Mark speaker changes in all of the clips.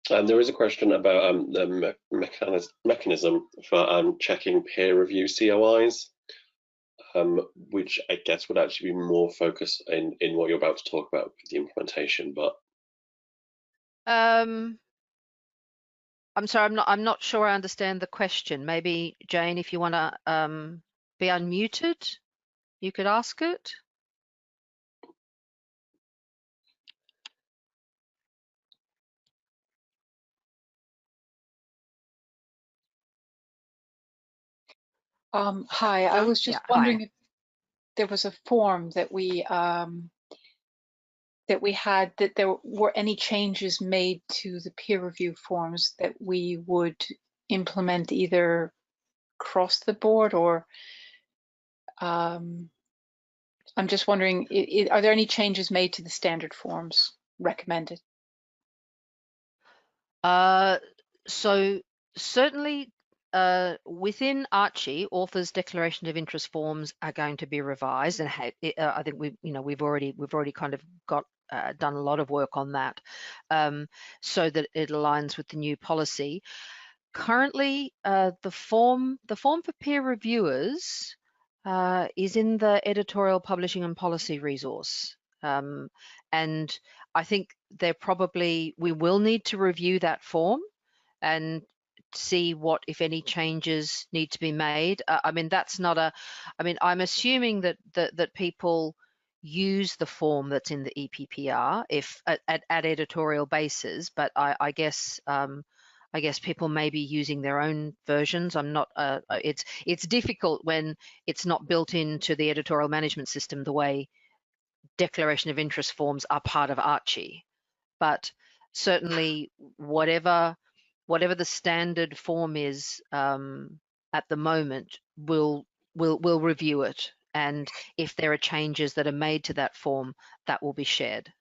Speaker 1: There is a question about the mechanism for checking peer review COIs, which I guess would actually be more focused in what you're about to talk about with the implementation. But
Speaker 2: I'm sorry, I'm not sure I understand the question. Maybe Jane, if you want to be unmuted, you could ask it.
Speaker 3: Hi, I was just wondering
Speaker 2: Hi.
Speaker 3: if there was a form that we had, that there were any changes made to the peer review forms that we would implement either across the board, or I'm just wondering, are there any changes made to the standard forms recommended?
Speaker 2: So certainly within Archie, authors' declaration of interest forms are going to be revised, and I think we've already kind of got done a lot of work on that, so that it aligns with the new policy. Currently, the form for peer reviewers is in the editorial publishing and policy resource, and I think we will need to review that form and see what, if any, changes need to be made. I mean, I'm assuming that people use the form that's in the EPPR if at editorial basis, but I guess people may be using their own versions. I'm not. It's difficult when it's not built into the editorial management system the way declaration of interest forms are part of Archie. But certainly, whatever the standard form is at the moment, we'll review it, and if there are changes that are made to that form, that will be shared.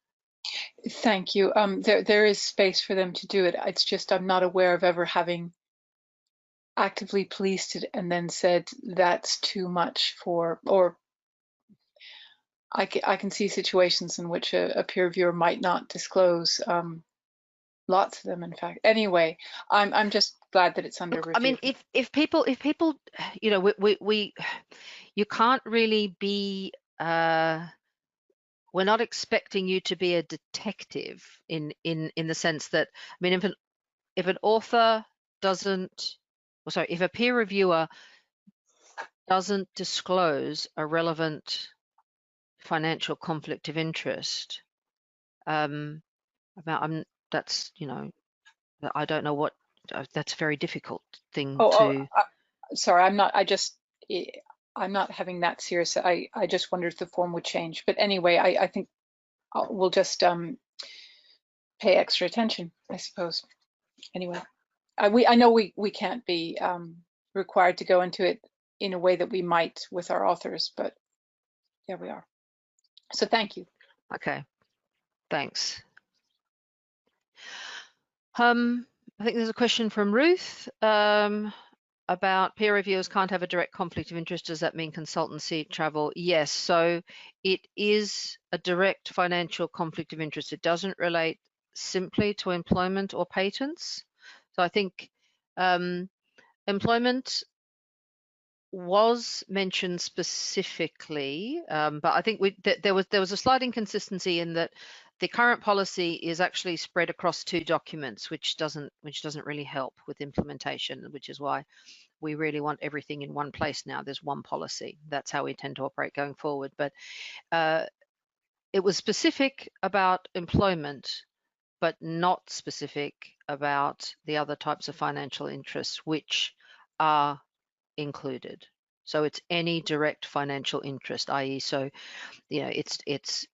Speaker 3: Thank you. There is space for them to do it. It's just I'm not aware of ever having actively policed it and then said that's too much for, or I can see situations in which a peer reviewer might not disclose, lots of them, in fact. Anyway, I'm just glad that it's under
Speaker 2: Look,
Speaker 3: review.
Speaker 2: I mean, if people, you know, you can't really be. We're not expecting you to be a detective in the sense that, I mean, if an author doesn't, or sorry, if a peer reviewer doesn't disclose a relevant financial conflict of interest, that's, I don't know what, that's a very difficult thing to.
Speaker 3: Sorry, I'm not. I'm not having that serious. I just wondered if the form would change. But anyway, I think we'll just pay extra attention, I suppose. Anyway, I know we can't be required to go into it in a way that we might with our authors, but there we are. So thank you.
Speaker 2: Okay, thanks. I think there's a question from Ruth about peer reviewers can't have a direct conflict of interest. Does that mean consultancy travel? Yes, so it is a direct financial conflict of interest. It doesn't relate simply to employment or patents. So I think employment was mentioned specifically, but I think there was a slight inconsistency in that the current policy is actually spread across 2 documents, which doesn't really help with implementation, which is why we really want everything in one place now. There's one policy. That's how we tend to operate going forward. But it was specific about employment, but not specific about the other types of financial interests, which are included. So it's any direct financial interest, i.e., so it's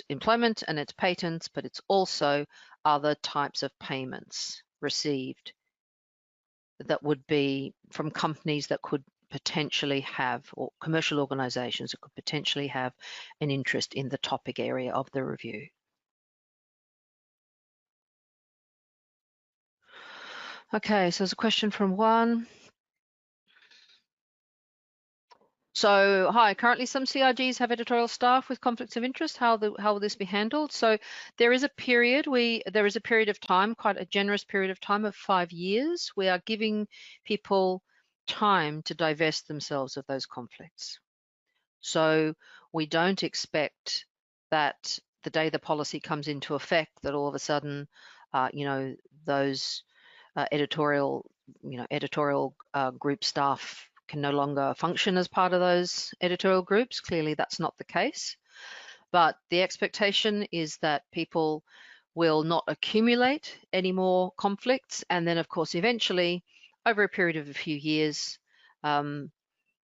Speaker 2: employment and it's patents, but it's also other types of payments received that would be from companies that could potentially have, or commercial organizations that could potentially have an interest in the topic area of the review. Okay, so there's a question from Juan. So, hi, currently some CRGs have editorial staff with conflicts of interest. How will this be handled? So there is a period, of time, quite a generous period of time of 5 years. We are giving people time to divest themselves of those conflicts. So we don't expect that the day the policy comes into effect that all of a sudden, those editorial group staff can no longer function as part of those editorial groups. Clearly, that's not the case. But the expectation is that people will not accumulate any more conflicts. And then, of course, eventually, over a period of a few years,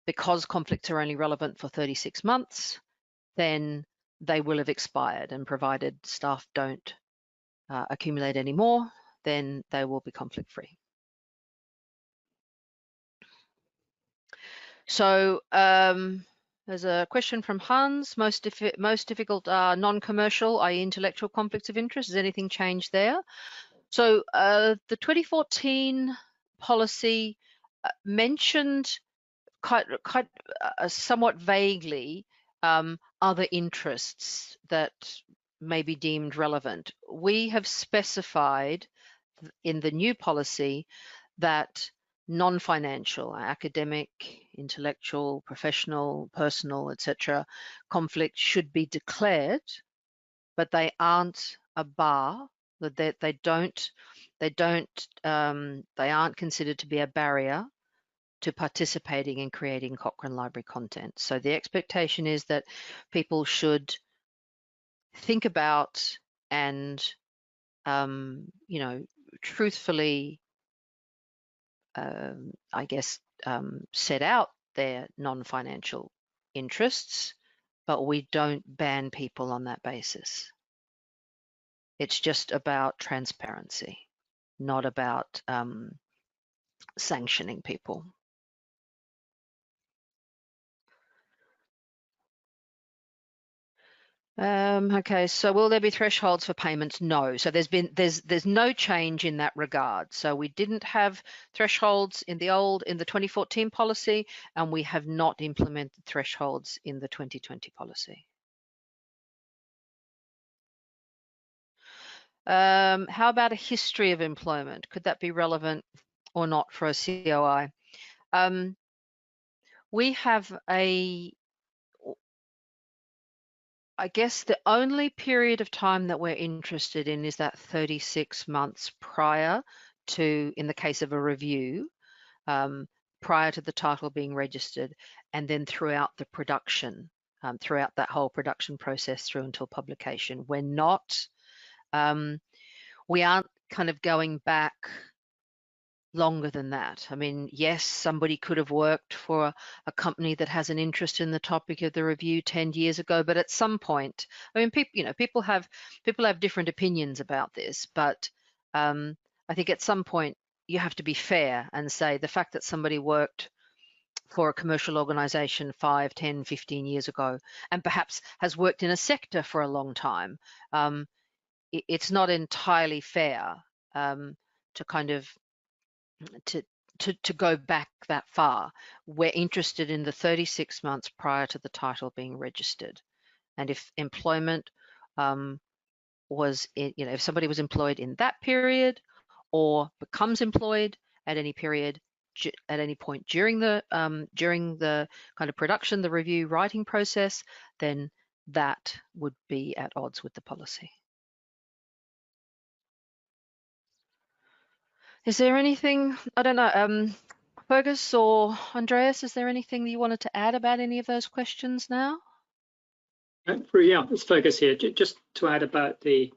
Speaker 2: because conflicts are only relevant for 36 months, then they will have expired. And provided staff don't accumulate any more, then they will be conflict free. So there's a question from Hans. Most difficult are non-commercial, i.e. intellectual conflicts of interest. Has anything changed there? So the 2014 policy mentioned somewhat vaguely other interests that may be deemed relevant. We have specified in the new policy that non-financial, academic, intellectual, professional, personal, etc., conflicts should be declared, but they aren't a bar. That they aren't considered to be a barrier to participating in creating Cochrane Library content. So the expectation is that people should think about and truthfully set out their non-financial interests, but we don't ban people on that basis. It's just about transparency, not about sanctioning people. Okay, so will there be thresholds for payments? No. So there's no change in that regard. So we didn't have thresholds in the 2014 policy, and we have not implemented thresholds in the 2020 policy. How about a history of employment? Could that be relevant or not for a COI? We have I guess the only period of time that we're interested in is that 36 months prior to, in the case of a review, prior to the title being registered, and then throughout the production, throughout that whole production process through until publication. We're not, we aren't kind of going back longer than that. I mean, yes, somebody could have worked for a company that has an interest in the topic of the review 10 years ago, but at some point, I mean, people have different opinions about this, but I think at some point you have to be fair and say the fact that somebody worked for a commercial organization 5, 10, 15 years ago, and perhaps has worked in a sector for a long time, it's not entirely fair to kind of to go back that far. We're interested in the 36 months prior to the title being registered. And if employment if somebody was employed in that period or becomes employed at any period, at any point during the kind of production, the review writing process, then that would be at odds with the policy. Is there anything, I don't know, Fergus or Andreas, is there anything that you wanted to add about any of those questions now?
Speaker 4: Yeah, it's Fergus here. Just to add about the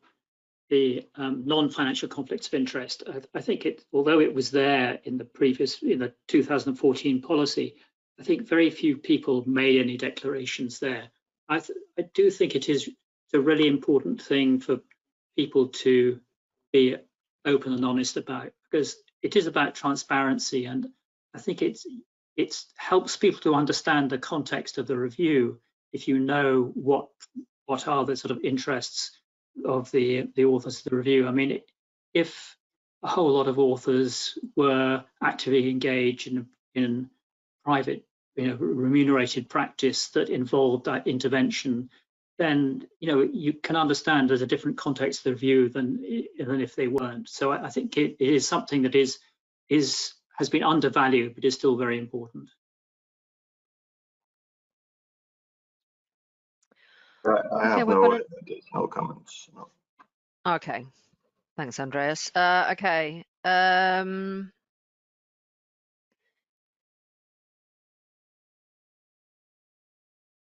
Speaker 4: non-financial conflicts of interest, I think although it was there in the 2014 policy, I think very few people made any declarations there. I do think it is a really important thing for people to be open and honest about, because it is about transparency, and I think it helps people to understand the context of the review if you know what are the sort of interests of the authors of the review. I mean, if a whole lot of authors were actively engaged in private remunerated practice that involved that intervention, then you can understand there's a different context of the review than if they weren't. So I think it is something that has been undervalued, but is still very important.
Speaker 5: I have no additional comments. No.
Speaker 2: Okay, thanks, Andreas. Okay.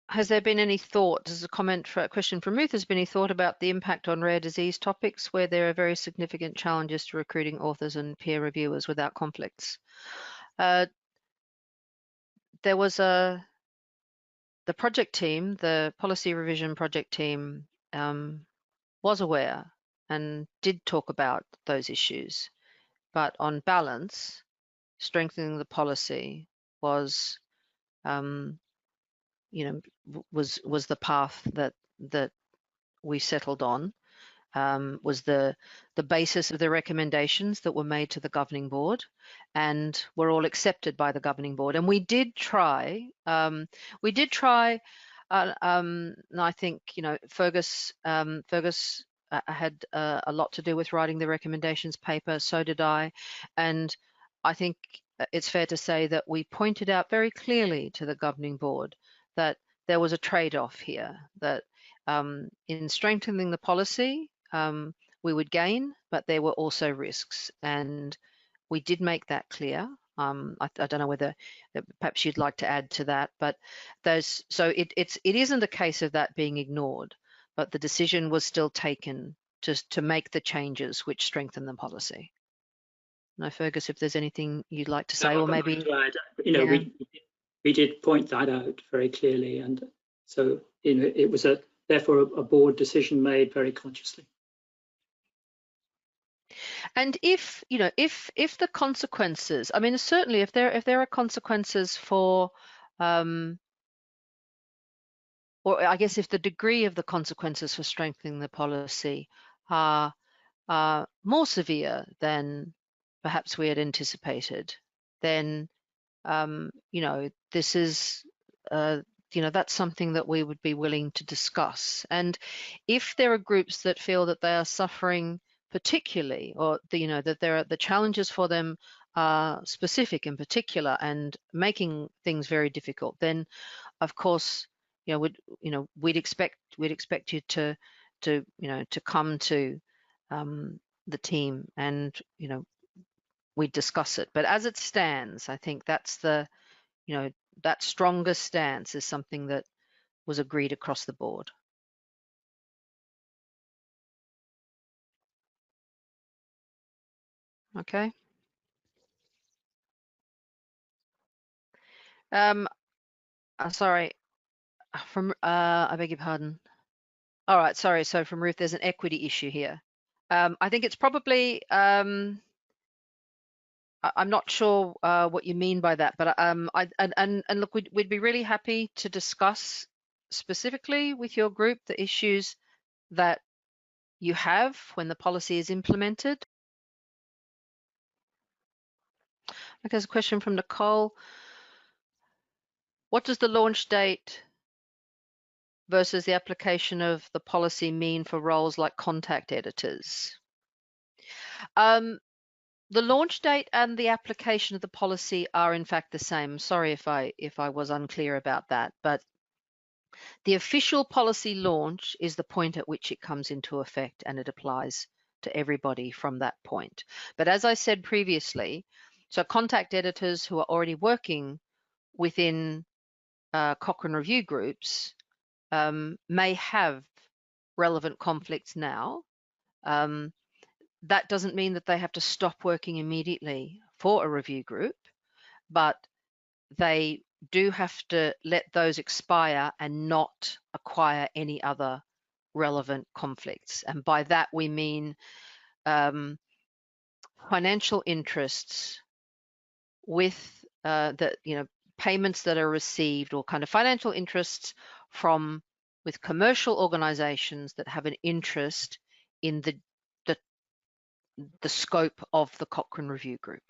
Speaker 2: Has there been any thought, as a comment for a question from Ruth, has been any thought about the impact on rare disease topics where there are very significant challenges to recruiting authors and peer reviewers without conflicts? There was the project team, the policy revision project team, was aware and did talk about those issues, but on balance, strengthening the policy was was the path that we settled on, was the basis of the recommendations that were made to the governing board and were all accepted by the governing board. And we did try, and I think, Fergus had a lot to do with writing the recommendations paper, so did I. And I think it's fair to say that we pointed out very clearly to the governing board that there was a trade-off here, that in strengthening the policy, we would gain, but there were also risks. And we did make that clear. I don't know whether perhaps you'd like to add to that, but it isn't a case of that being ignored, but the decision was still taken to make the changes which strengthen the policy. No, Fergus, if there's anything you'd like to say, or maybe
Speaker 4: we did point that out very clearly, and so it was therefore a board decision made very consciously.
Speaker 2: And if the consequences, I mean, certainly if there are consequences for, or I guess if the degree of the consequences for strengthening the policy are more severe than perhaps we had anticipated, then this is that's something that we would be willing to discuss. And if there are groups that feel that they are suffering particularly, or that there are the challenges for them are specific in particular and making things very difficult, then of course we'd expect you to come to the team and we discuss it. But as it stands, I think that's that stronger stance is something that was agreed across the board. Okay. Sorry, I beg your pardon. All right, sorry. So from Ruth, there's an equity issue here. I think it's probably, I'm not sure what you mean by that, but and look, we'd be really happy to discuss specifically with your group the issues that you have when the policy is implemented. Okay, there's a question from Nicole. What does the launch date versus the application of the policy mean for roles like contact editors? The launch date and the application of the policy are in fact the same. Sorry if I was unclear about that, but the official policy launch is the point at which it comes into effect and it applies to everybody from that point. But as I said previously, so contact editors who are already working within Cochrane review groups may have relevant conflicts now. That doesn't mean that they have to stop working immediately for a review group, but they do have to let those expire and not acquire any other relevant conflicts. And by that we mean financial interests with payments that are received, or kind of financial interests with commercial organizations that have an interest in the scope of the Cochrane Review Group.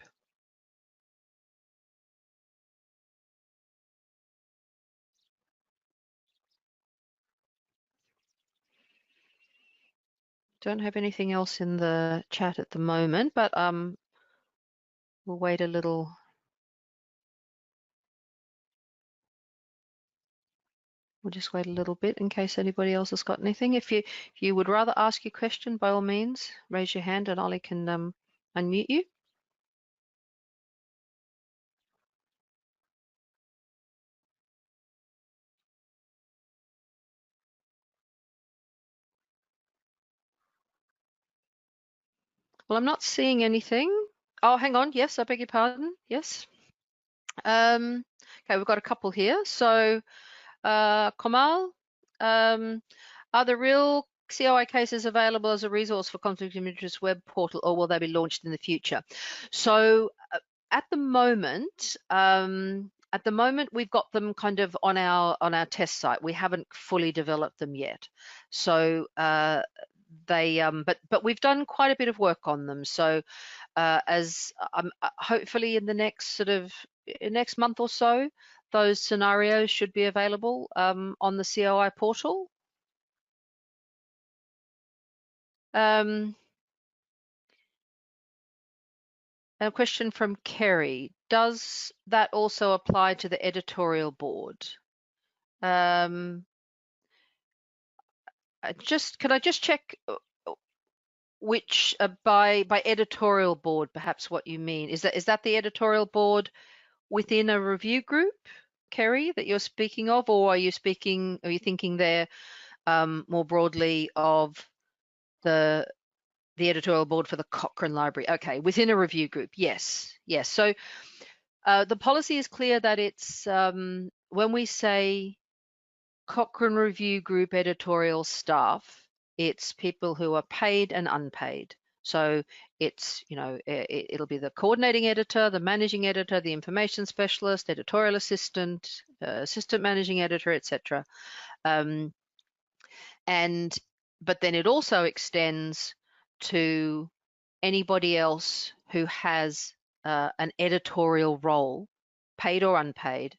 Speaker 2: Don't have anything else in the chat at the moment, but we'll wait a little. We'll just wait a little bit in case anybody else has got anything. If you would rather ask your question, by all means, raise your hand and Ollie can unmute you. Well, I'm not seeing anything. Oh, hang on. Yes, I beg your pardon. Yes. Okay, we've got a couple here. So, Kamal, are the real COI cases available as a resource for conflict of interest web portal, or will they be launched in the future? So, at the moment, we've got them kind of on our test site. We haven't fully developed them yet. So but we've done quite a bit of work on them. So as hopefully in the next next month or so, those scenarios should be available on the COI portal. A question from Kerry. Does that also apply to the editorial board? Can I just check which by editorial board, perhaps what you mean is that the editorial board within a review group, Kerry, that you're speaking of, or are you thinking there more broadly of the editorial board for the Cochrane Library? Okay, within a review group, yes. So the policy is clear that it's when we say Cochrane Review Group editorial staff, it's people who are paid and unpaid. So it's, it'll be the coordinating editor, the managing editor, the information specialist, editorial assistant, assistant managing editor, etc. But then it also extends to anybody else who has an editorial role, paid or unpaid,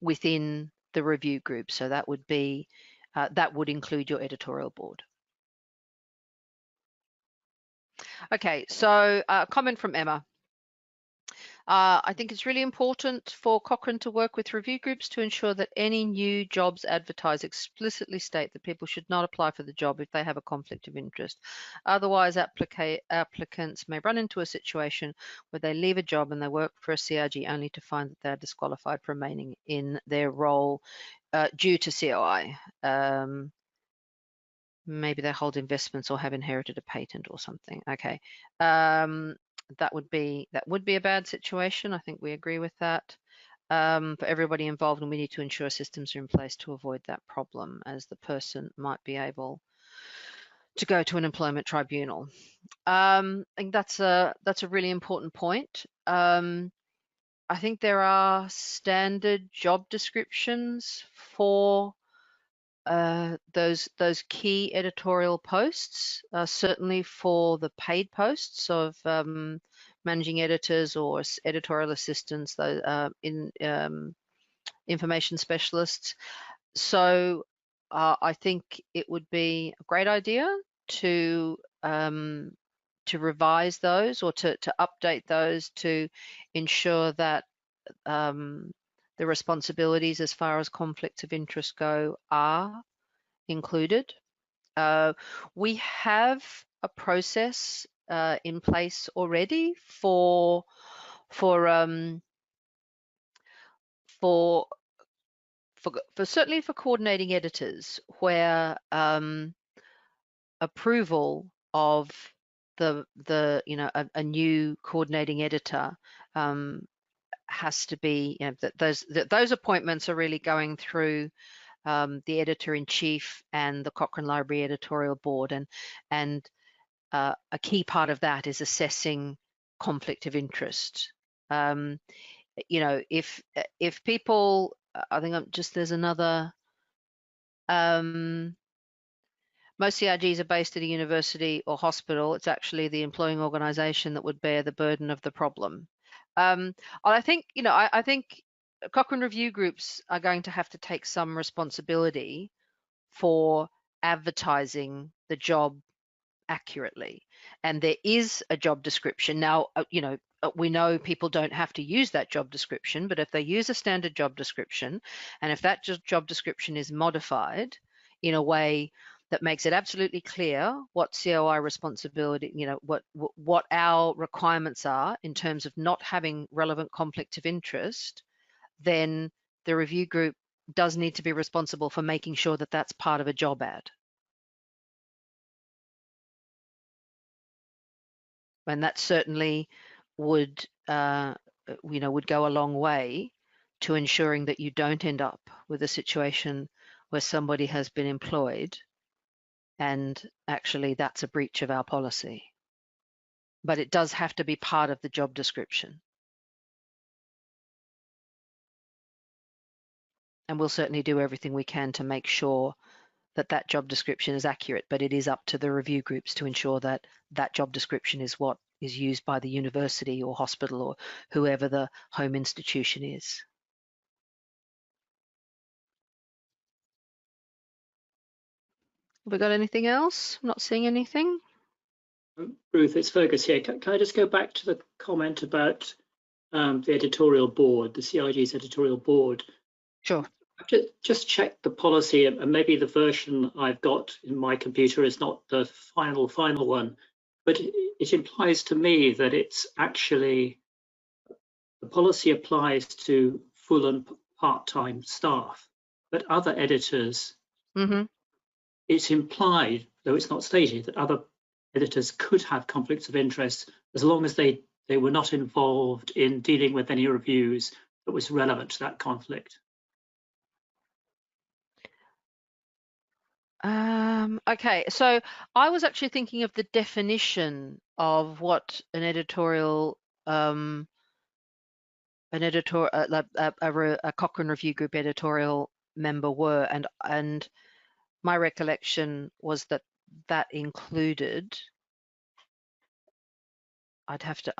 Speaker 2: within the review group. So that would be that would include your editorial board. Okay, so comment from Emma. I think it's really important for Cochrane to work with review groups to ensure that any new jobs advertised explicitly state that people should not apply for the job if they have a conflict of interest. Otherwise, applicants may run into a situation where they leave a job and they work for a CRG only to find that they're disqualified from remaining in their role due to COI. Maybe they hold investments or have inherited a patent or something. Okay. That would be a bad situation. I think we agree with that. For everybody involved, and we need to ensure systems are in place to avoid that problem, as the person might be able to go to an employment tribunal. I think that's a really important point. I think there are standard job descriptions for those key editorial posts, certainly for the paid posts of managing editors or editorial assistants, information specialists. So I think it would be a great idea to revise those or to update those to ensure that the responsibilities as far as conflicts of interest go are included. We have a process in place already for certainly for coordinating editors, where approval of a new coordinating editor has to be, those appointments are really going through the editor-in-chief and the Cochrane Library editorial board, and a key part of that is assessing conflict of interest. If people, I think there's another. Most CRGs are based at a university or hospital. It's actually the employing organisation that would bear the burden of the problem. I think Cochrane review groups are going to have to take some responsibility for advertising the job accurately. And there is a job description. Now, we know people don't have to use that job description, but if they use a standard job description, and if that job description is modified in a way that makes it absolutely clear what COI responsibility, what our requirements are in terms of not having relevant conflict of interest, then the review group does need to be responsible for making sure that that's part of a job ad. And that certainly would, would go a long way to ensuring that you don't end up with a situation where somebody has been employed and actually that's a breach of our policy. But it does have to be part of the job description. And we'll certainly do everything we can to make sure that that job description is accurate, but it is up to the review groups to ensure that that job description is what is used by the university or hospital or whoever the home institution is. Have we got anything else? I'm not seeing anything.
Speaker 4: Ruth, it's Fergus here. Can I just go back to the comment about the editorial board, the CIG's editorial board?
Speaker 2: Sure.
Speaker 4: I've just checked the policy, and maybe the version I've got in my computer is not the final one, but it implies to me that it's actually, the policy applies to full and part-time staff, but other editors, it's implied, though it's not stated, that other editors could have conflicts of interest as long as they were not involved in dealing with any reviews that was relevant to that conflict.
Speaker 2: Okay, so I was actually thinking of the definition of what an editorial, a Cochrane Review Group editorial member were, and my recollection was that that included. I'd have to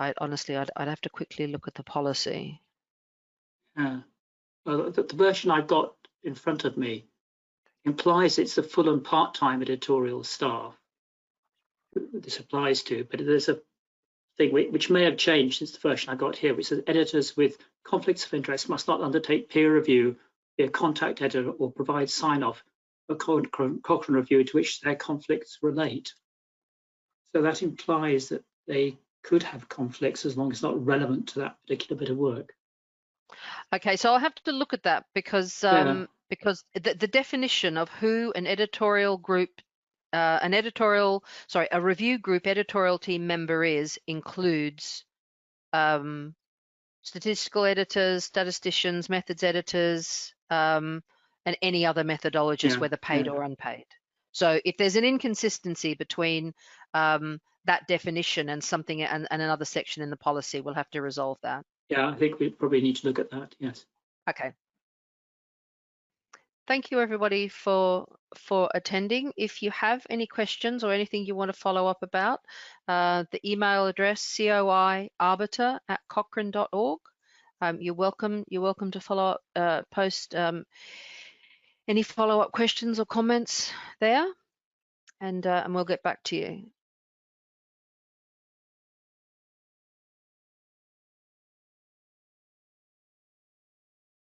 Speaker 2: quickly look at the policy.
Speaker 4: Well, the version I've got in front of me implies it's the full and part-time editorial staff this applies to, but there's a thing which may have changed since the version I got here, which says editors with conflicts of interest must not undertake peer review, be a contact editor, or provide sign-off for Cochrane review to which their conflicts relate. So that implies that they could have conflicts as long as it's not relevant to that particular bit of work.
Speaker 2: Okay, so I'll have to look at that because the definition of who an editorial group, a review group editorial team member is includes statistical editors, statisticians, methods editors, and any other methodologists, whether paid or unpaid. So if there's an inconsistency between that definition and something and another section in the policy, we'll have to resolve that.
Speaker 4: Yeah, I think we probably need to look at that, yes.
Speaker 2: Okay. Thank you, everybody, for attending. If you have any questions or anything you want to follow up about, the email address coiarbiter@cochrane.org. You're welcome to follow up, post any follow-up questions or comments there, and we'll get back to you.